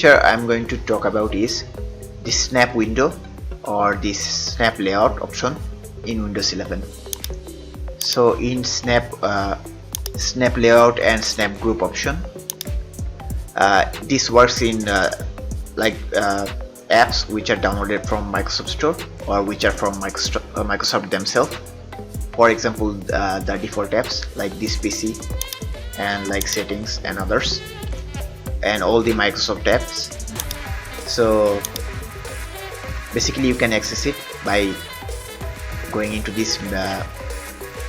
Here I'm going to talk about is the snap window or the snap layout option in Windows 11. So in snap layout and snap group option, this works in apps which are downloaded from Microsoft Store or which are from Microsoft themselves. For example, the default apps like this PC and like settings and others, and all the Microsoft apps. So basically you can access it by going into this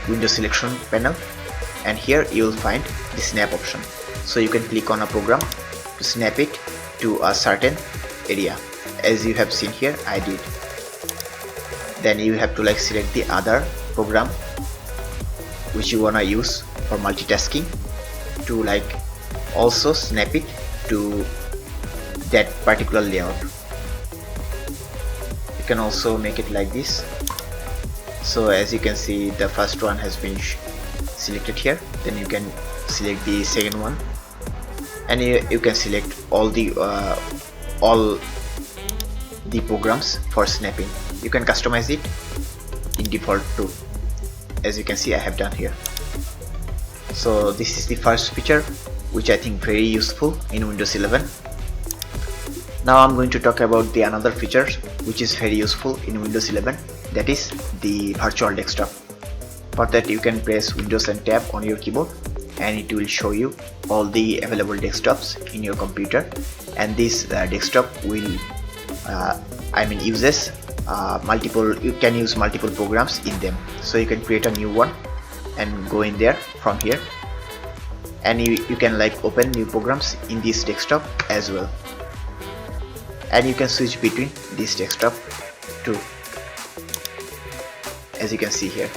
window selection panel, and here you will find the snap option. So you can click on a program to snap it to a certain area, as you have seen here I did. Then you have to select the other program which you wanna use for multitasking to also snap it to that particular layout. You can also make it like this. So as you can see, the first one has been selected here. Then you can select the second one, and you can select all the programs for snapping. You can customize it in default too, as you can see I have done here. So this is the first feature which I think very useful in Windows 11. Now I'm going to talk about the another feature which is very useful in Windows 11, that is the virtual desktop. For that you can press Windows and Tab on your keyboard, and it will show you all the available desktops in your computer, and this desktop will uses you can use multiple programs in them. So you can create a new one and go in there from here, and you can open new programs in this desktop as well, and you can switch between this desktop too, as you can see here,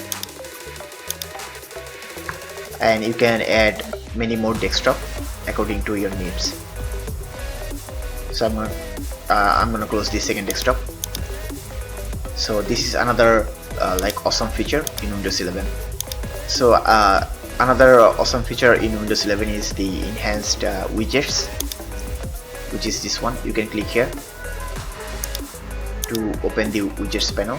and you can add many more desktop according to your needs. So I'm gonna close the second desktop. So this is another awesome feature in Windows 11. So another awesome feature in Windows 11 is the enhanced widgets, which is this one. You can click here to open the widgets panel.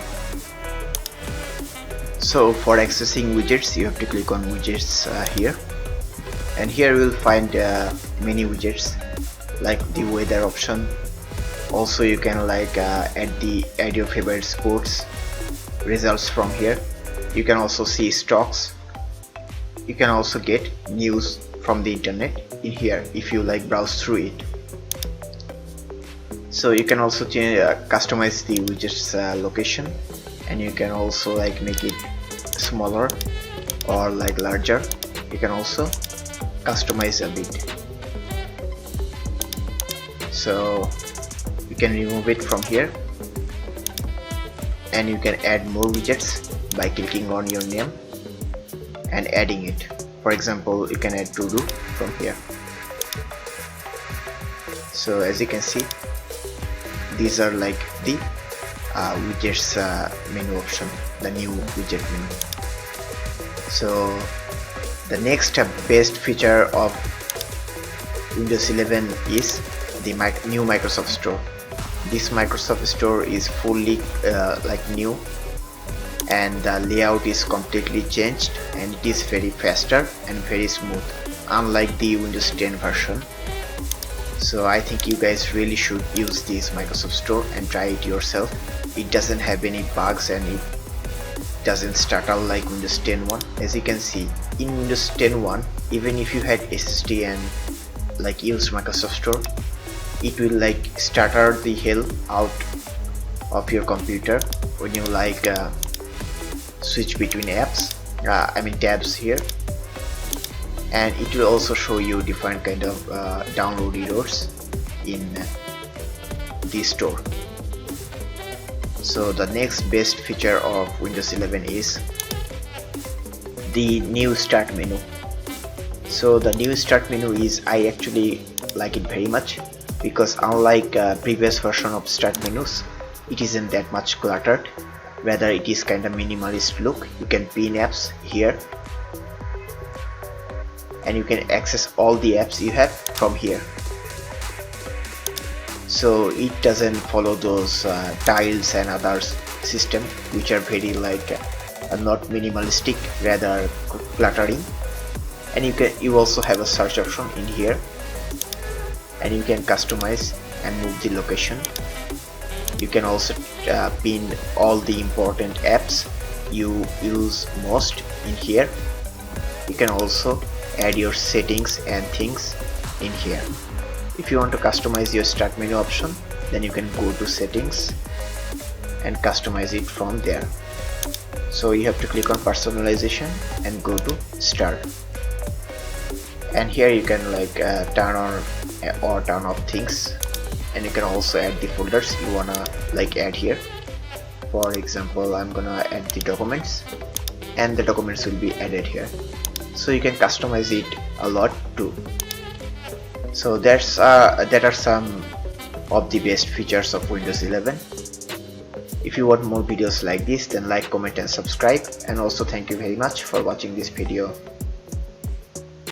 So for accessing widgets you have to click on widgets here, and here you will find many widgets like the weather option. Also you can add your favorite sports results from here. You can also see stocks. You can also get news from the internet in here if you browse through it. So you can also customize the widgets location, and you can also make it smaller or larger. You can also customize a bit. So you can remove it from here, and you can add more widgets by clicking on your name and adding it. For example, you can add to do from here. So as you can see, these are the widgets menu option, the new widget menu. So the next best feature of Windows 11 is the new Microsoft Store. This Microsoft Store is fully new, and the layout is completely changed, and it is very faster and very smooth, unlike the Windows 10 version. So I think you guys really should use this Microsoft Store and try it yourself. It doesn't have any bugs, and it doesn't stutter like Windows 10 one. As you can see, in Windows 10 one, even if you had SSD and use Microsoft Store, it will stutter the hell out of your computer when you switch between apps, tabs here, and it will also show you different kind of download errors in the store. So the next best feature of Windows 11 is the new start menu. So the new start menu I actually like it very much, because unlike previous version of start menus, it isn't that much cluttered. Rather, it is kind of minimalist look. You can pin apps here, and you can access all the apps you have from here. so it doesn't follow those tiles and other system which are very like not minimalistic, rather cluttering. And you also have a search option in here, and you can customize and move the location. You can also pin all the important apps you use most in here. You can also add your settings and things in here. If you want to customize your start menu option, then you can go to settings and customize it from there. So you have to click on personalization and go to start, and here you can like turn on or turn off things, and you can also add the folders you wanna like add here. For example, I'm gonna add the documents, and the documents will be added here. So you can customize it a lot too. So that are some of the best features of Windows 11. If you want more videos like this, then like, comment and subscribe, and also thank you very much for watching this video.